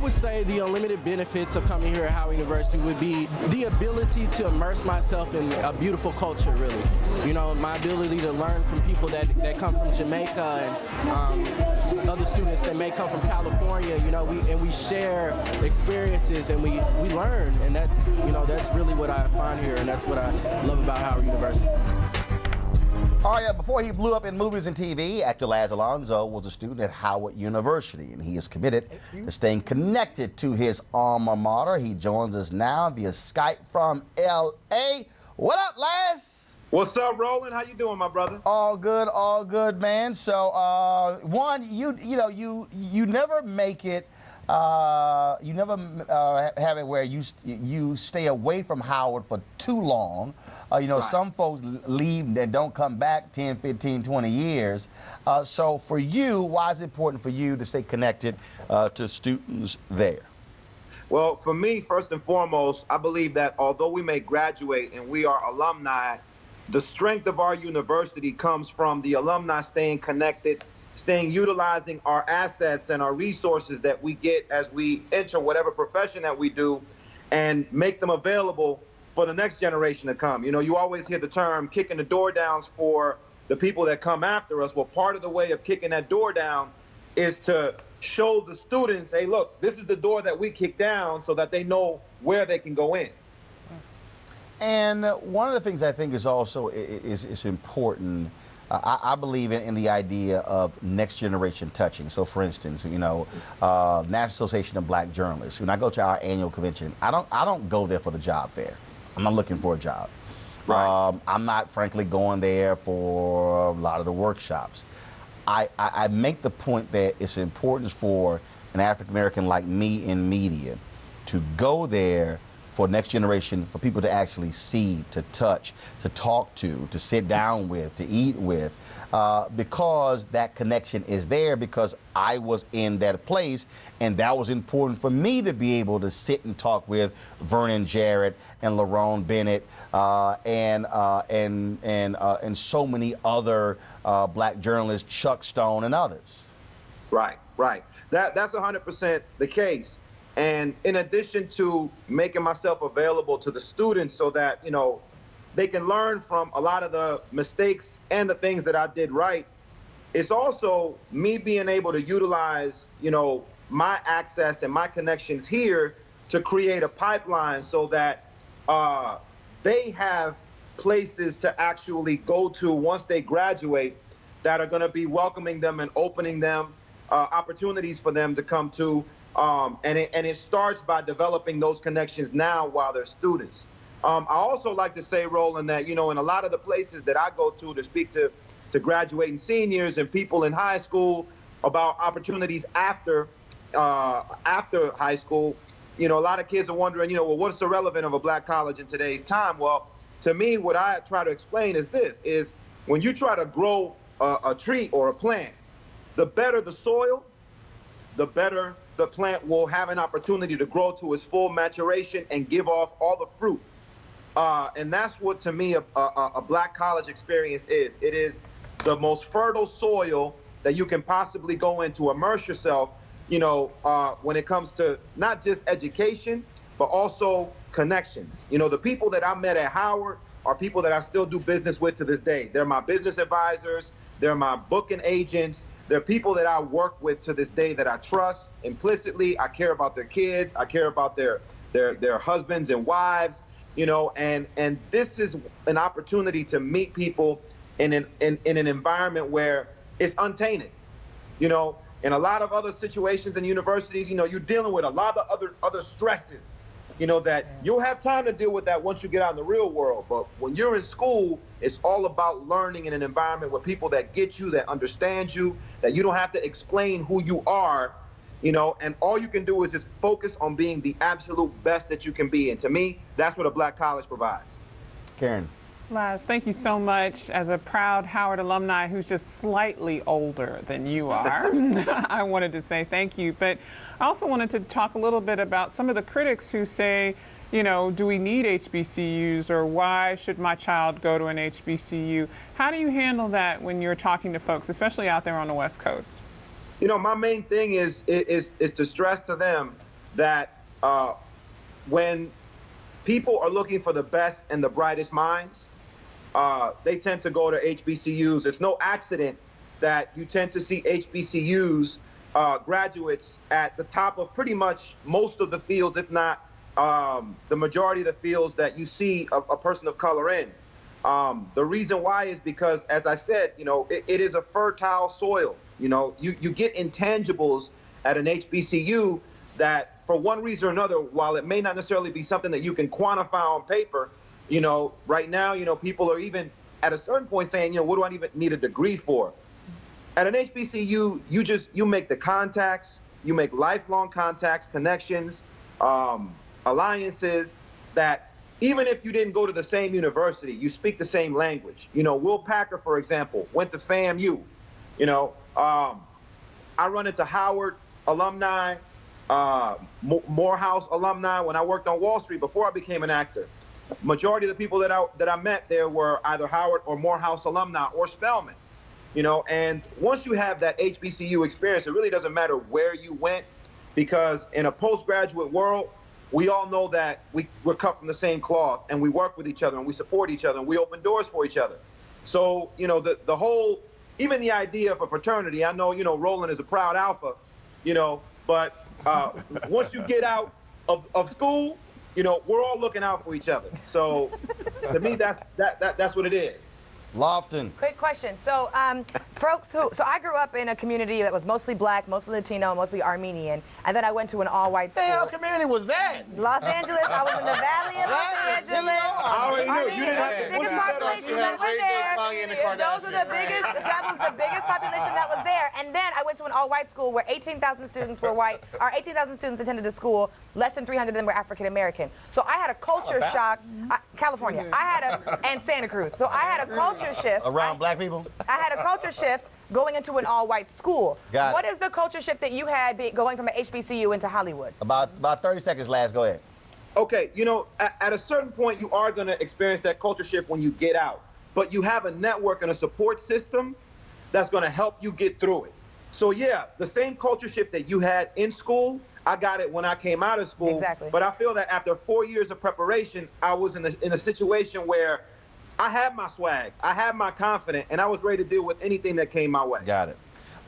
would say the unlimited benefits of coming here at Howard University would be the ability to immerse myself in a beautiful culture, really. You know, my ability to learn from people that come from Jamaica and other students that may come from California. You know, we share experiences and we learn, and that's, you know, that's really what I find here, and that's what I love about Howard University. Oh yeah, before he blew up in movies and TV, actor Laz Alonso was a student at Howard University, and he is committed to staying connected to his alma mater. He joins us now via Skype from L.A. What up, Laz? What's up, Roland? How you doing, my brother? All good, man. So, one, you never make it. You never have it where you stay away from Howard for too long. You know, right. Some folks leave and don't come back 10, 15, 20 years. So for you, why is it important for you to stay connected to students there? Well, for me, first and foremost, I believe that although we may graduate and we are alumni, the strength of our university comes from the alumni staying connected, utilizing our assets and our resources that we get as we enter whatever profession that we do and make them available for the next generation to come. You know, you always hear the term kicking the door down for the people that come after us. Well, part of the way of kicking that door down is to show the students, hey, look, this is the door that we kick down so that they know where they can go in. And one of the things I think is also is important, I believe in the idea of next generation touching. So, for instance, you know, National Association of Black Journalists. When I go to our annual convention, I don't go there for the job fair. I'm not looking for a job. Right. I'm not, frankly, going there for a lot of the workshops. I make the point that it's important for an African American like me in media to go there for next generation, for people to actually see, to touch, to talk to sit down with, to eat with, because that connection is there because I was in that place, and that was important for me to be able to sit and talk with Vernon Jarrett and Lerone Bennett and so many other black journalists, Chuck Stone and others. Right. That's 100% the case. And in addition to making myself available to the students so that, you know, they can learn from a lot of the mistakes and the things that I did right, it's also me being able to utilize, you know, my access and my connections here to create a pipeline so that they have places to actually go to once they graduate that are going to be welcoming them and opening them opportunities for them to come to. And it starts by developing those connections now while they're students. I also like to say, Roland, that, you know, in a lot of the places that I go to speak to graduating seniors and people in high school about opportunities after high school, you know, a lot of kids are wondering, you know, well, what's the relevance of a black college in today's time? Well, to me, what I try to explain is this, is when you try to grow a tree or a plant, the better the soil, the better the plant will have an opportunity to grow to its full maturation and give off all the fruit. And that's what, to me, a black college experience is. It is the most fertile soil that you can possibly go in to immerse yourself, you know, when it comes to not just education, but also connections. You know, the people that I met at Howard are people that I still do business with to this day. They're my business advisors. They're my booking agents. They're people that I work with to this day that I trust implicitly. I care about their kids. I care about their husbands and wives, you know, and this is an opportunity to meet people in an environment where it's untainted. You know, in a lot of other situations in universities, you know, you're dealing with a lot of other stresses, you know, that you'll have time to deal with that once you get out in the real world. But when you're in school, it's all about learning in an environment with people that get you, that understand you, that you don't have to explain who you are, you know, and all you can do is just focus on being the absolute best that you can be. And to me, that's what a black college provides. Karen. Laz, thank you so much. As a proud Howard alumni who's just slightly older than you are, I wanted to say thank you. But I also wanted to talk a little bit about some of the critics who say, you know, do we need HBCUs, or why should my child go to an HBCU? How do you handle that when you're talking to folks, especially out there on the West Coast? You know, my main thing is to stress to them that when people are looking for the best and the brightest minds, they tend to go to HBCUs. It's no accident that you tend to see HBCUs graduates at the top of pretty much most of the fields, if not the majority of the fields that you see a person of color in. The reason why is because, as I said, it is a fertile soil. You get intangibles at an HBCU that, for one reason or another, while it may not necessarily be something that you can quantify on paper, right now, people are even at a certain point saying, what do I even need a degree for? At an HBCU, you make the contacts, you make lifelong contacts, connections, alliances that even if you didn't go to the same university, you speak the same language. Will Packer, for example, went to FAMU. I run into Howard alumni, Morehouse alumni when I worked on Wall Street before I became an actor. Majority of the people that I met there were either Howard or Morehouse alumni or Spelman. And once you have that HBCU experience, it really doesn't matter where you went, because in a postgraduate world, we all know that we're cut from the same cloth, and we work with each other, and we support each other, and we open doors for each other. So, the whole, even the idea of a fraternity, I know, Roland is a proud alpha, but once you get out of school, we're all looking out for each other. So to me, that's what it is. Lofton. Quick question. So, so I grew up in a community that was mostly black, mostly Latino, mostly Armenian, and then I went to an all-white school. What the hell community was that? Los Angeles. I was in the Valley of Los Angeles. I already knew. You didn't have to. Biggest population that was there. Those are the biggest. That was the biggest population that was there. And then I went to an all-white school where 18,000 students were white. Or 18,000 students attended the school. Less than 300 of them were African American. So I had a culture shock. California. And Santa Cruz. So I had a culture shift. Around black people? I had a culture shift going into an all-white school. Got it. What is the culture shift that you had going from an HBCU into Hollywood? About 30 seconds, Laz. Go ahead. Okay, at a certain point, you are going to experience that culture shift when you get out. But you have a network and a support system that's going to help you get through it. So, yeah, the same culture shift that you had in school, I got it when I came out of school. Exactly. But I feel that after 4 years of preparation, I was in a situation where I had my swag, I had my confidence, and I was ready to deal with anything that came my way. Got it.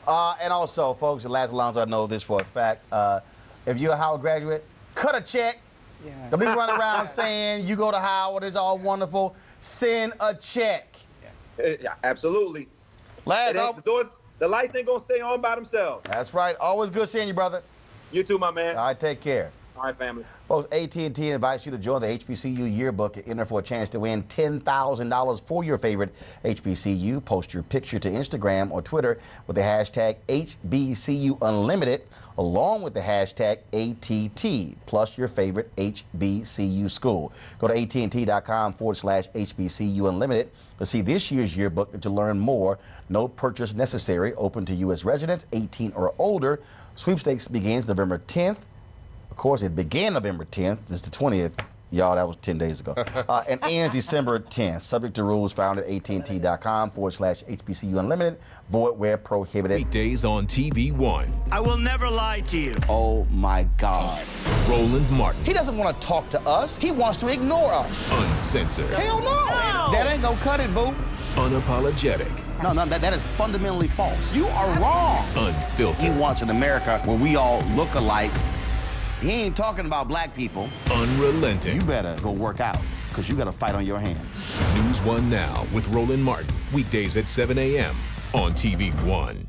And also, folks, Laz Alonso, I know this for a fact. If you're a Howard graduate, cut a check. Yeah. Don't be running around saying you go to Howard, it's all wonderful. Send a check. Yeah, absolutely. Laz, the lights ain't gonna stay on by themselves. that's right. Always good seeing you, brother. You too, my man. All right, take care. All right, family. Folks, AT&T invites you to join the HBCU yearbook and enter for a chance to win $10,000 for your favorite HBCU. Post your picture to Instagram or Twitter with the hashtag HBCU Unlimited, along with the hashtag ATT, plus your favorite HBCU school. Go to AT&T.com/HBCU Unlimited to see this year's yearbook and to learn more. No purchase necessary. Open to U.S. residents 18 or older. Sweepstakes begins November 10th. Of course, it began November 10th. This is the 20th. Y'all, that was 10 days ago. And ends December 10th. Subject to rules found at AT&T.com/HBCU Unlimited. Void where prohibited. Weekdays on TV One. I will never lie to you. Oh, my God. Roland Martin. He doesn't want to talk to us. He wants to ignore us. Uncensored. Hell no. That ain't gonna cut it, boo. Unapologetic. No, that is fundamentally false. You are wrong. Unfiltered. He wants an America where we all look alike. He ain't talking about black people. Unrelenting. You better go work out, because you got a fight on your hands. NewsOne Now with Roland Martin. Weekdays at 7 a.m. on TV One.